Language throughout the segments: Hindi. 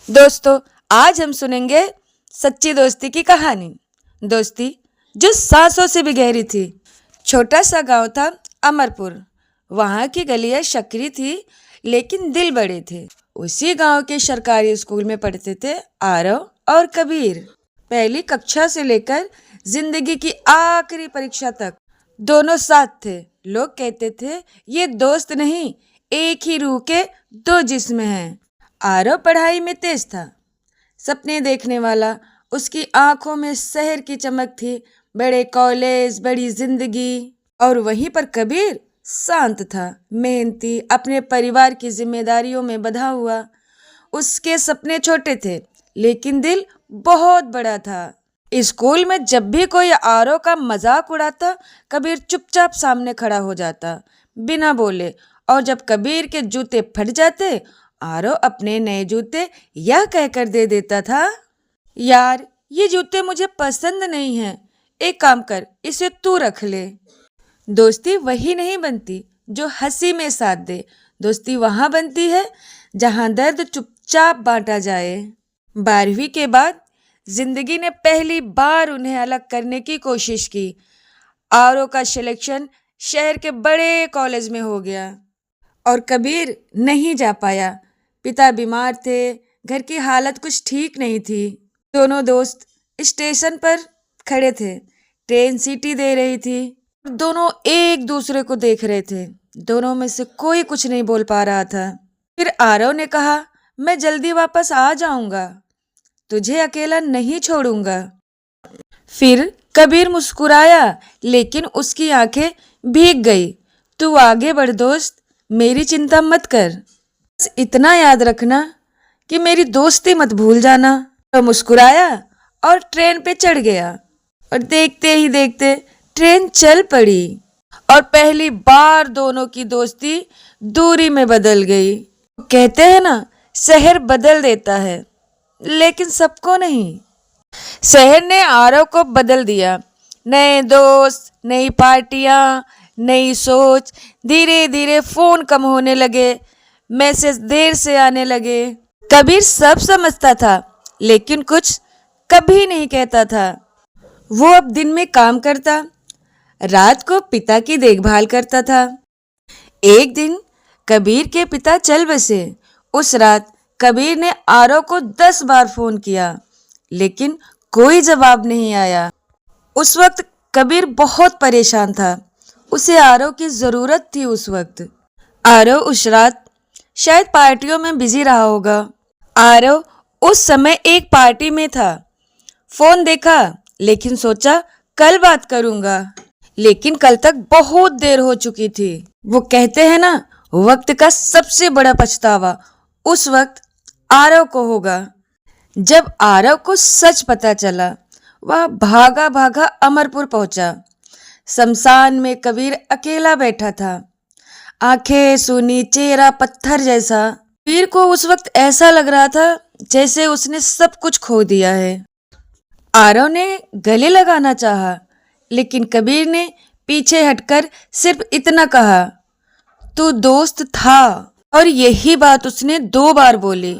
दोस्तों, आज हम सुनेंगे सच्ची दोस्ती की कहानी। दोस्ती जो सांसों से भी गहरी थी। छोटा सा गांव था अमरपुर। वहाँ की गलियां सकरी थी, लेकिन दिल बड़े थे। उसी गांव के सरकारी स्कूल में पढ़ते थे आरव और कबीर। पहली कक्षा से लेकर जिंदगी की आखिरी परीक्षा तक दोनों साथ थे। लोग कहते थे ये दोस्त नहीं, एक ही रूह के दो जिस्म हैं। आरव पढ़ाई में तेज था, सपने देखने वाला। उसकी आंखों में शहर की चमक थी, बड़े कॉलेज, बड़ी जिंदगी। और वहीं पर कबीर शांत था, मेहनती, अपने परिवार की जिम्मेदारियों में बंधा हुआ। उसके सपने छोटे थे, लेकिन दिल बहुत बड़ा था। स्कूल में जब भी कोई आरव का मजाक उड़ाता, कबीर चुपचाप सामने खड़ा हो जाता, बिना बोले। और जब कबीर के जूते फट जाते, आरव अपने नए जूते यह कहकर दे देता था, यार ये जूते मुझे पसंद नहीं हैं, एक काम कर, इसे तू रख ले। दोस्ती वही नहीं बनती जो हंसी में साथ दे। दोस्ती वहां बनती है जहां दर्द चुपचाप बांटा जाए। 12वीं के बाद जिंदगी ने पहली बार उन्हें अलग करने की कोशिश की। आरव का सिलेक्शन शहर के बड़े कॉलेज में हो गया और कबीर नहीं जा पाया। पिता बीमार थे, घर की हालत कुछ ठीक नहीं थी। दोनों दोस्त स्टेशन पर खड़े थे, ट्रेन सीटी दे रही थी। दोनों एक दूसरे को देख रहे थे। दोनों में से कोई कुछ नहीं बोल पा रहा था। फिर आरव ने कहा, मैं जल्दी वापस आ जाऊंगा, तुझे अकेला नहीं छोड़ूंगा। फिर कबीर मुस्कुराया, लेकिन उसकी आंखें भीग गई। तू आगे बढ़ दोस्त, मेरी चिंता मत कर, बस इतना याद रखना कि मेरी दोस्ती मत भूल जाना। तो मुस्कुराया और ट्रेन पे चढ़ गया। और देखते ही देखते ट्रेन चल पड़ी और पहली बार दोनों की दोस्ती दूरी में बदल गई। कहते हैं ना, शहर बदल देता है, लेकिन सबको नहीं। शहर ने आरव को बदल दिया। नए दोस्त, नई पार्टियां, नई सोच। धीरे धीरे फोन कम होने लगे, मैसेज देर से आने लगे। कबीर सब समझता था, लेकिन कुछ कभी नहीं कहता था। वो अब दिन में काम करता, रात को पिता की देखभाल करता था। एक दिन कबीर के पिता चल बसे। उस रात कबीर ने आरव को 10 बार फोन किया, लेकिन कोई जवाब नहीं आया। उस वक्त कबीर बहुत परेशान था। उसे आरव की जरूरत थी उस वक्त। आरव उस रात शायद पार्टियों में बिजी रहा होगा। आरव उस समय एक पार्टी में था। फोन देखा, लेकिन सोचा कल बात करूंगा। लेकिन कल तक बहुत देर हो चुकी थी। वो कहते हैं ना, वक्त का सबसे बड़ा पछतावा उस वक्त आरव को होगा। जब आरव को सच पता चला, वह भागा भागा अमरपुर पहुंचा। शमशान में कबीर अकेला बैठा था, आंखें सूनी, चेहरा पत्थर जैसा। कबीर को उस वक्त ऐसा लग रहा था जैसे उसने सब कुछ खो दिया है। आरव ने गले लगाना चाहा, लेकिन कबीर ने पीछे हटकर सिर्फ इतना कहा, तू दोस्त था। और यही बात उसने 2 बार बोली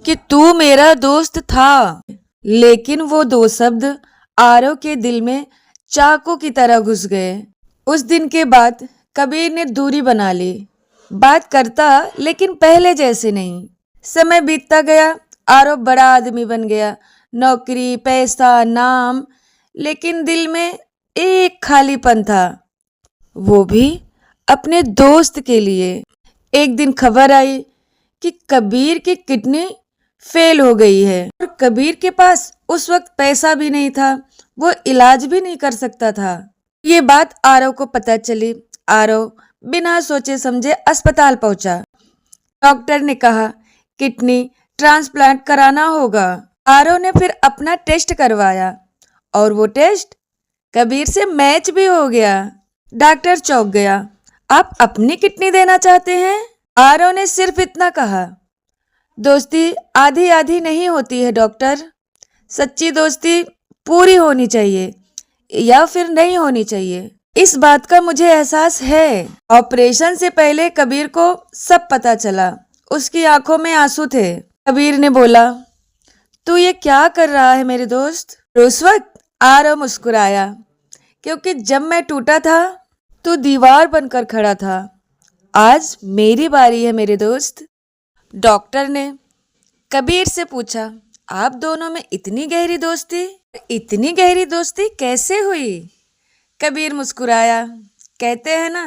कि तू मेरा दोस्त था। लेकिन वो 2 शब्द आरव के दिल में चाकू की तरह घुस गए। उस दिन के बाद कबीर ने दूरी बना ली। बात करता, लेकिन पहले जैसे नहीं। समय बीतता गया, आरव बड़ा आदमी बन गया। नौकरी, पैसा, नाम, लेकिन दिल में एक खालीपन था, वो भी अपने दोस्त के लिए। एक दिन खबर आई कि कबीर की किडनी फेल हो गई है और कबीर के पास उस वक्त पैसा भी नहीं था, वो इलाज भी नहीं कर सकता था। ये बात आरव को पता चली। आरव बिना सोचे समझे अस्पताल पहुंचा। डॉक्टर ने कहा किडनी ट्रांसप्लांट कराना होगा। आरव ने फिर अपना टेस्ट करवाया और वो टेस्ट कबीर से मैच भी हो गया। डॉक्टर चौंक गया, आप अपनी किडनी देना चाहते हैं? आरव ने सिर्फ इतना कहा, दोस्ती आधी आधी नहीं होती है डॉक्टर, सच्ची दोस्ती पूरी होनी चाहिए या फिर नहीं होनी चाहिए। इस बात का मुझे एहसास है। ऑपरेशन से पहले कबीर को सब पता चला। उसकी आंखों में आंसू थे। कबीर ने बोला, तू ये क्या कर रहा है मेरे दोस्त? उस वक्त आरव मुस्कुराया, क्योंकि जब मैं टूटा था तो दीवार बनकर खड़ा था। आज मेरी बारी है मेरे दोस्त। डॉक्टर ने कबीर से पूछा, आप दोनों में इतनी गहरी दोस्ती? इतनी गहरी दोस्ती कैसे हुई? कबीर मुस्कुराया, कहते हैं ना,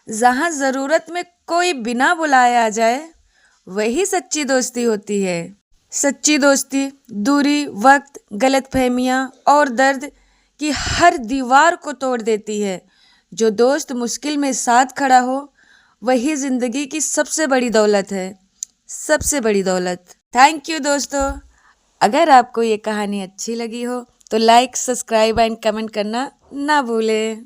जहाँ ज़रूरत में कोई बिना बुलाए आ जाए, वही सच्ची दोस्ती होती है। सच्ची दोस्ती दूरी, वक्त, गलतफहमियाँ और दर्द की हर दीवार को तोड़ देती है। जो दोस्त मुश्किल में साथ खड़ा हो, वही ज़िंदगी की सबसे बड़ी दौलत है, सबसे बड़ी दौलत। थैंक यू दोस्तों। अगर आपको ये कहानी अच्छी लगी हो तो लाइक, सब्सक्राइब एंड कमेंट करना ना भूलें।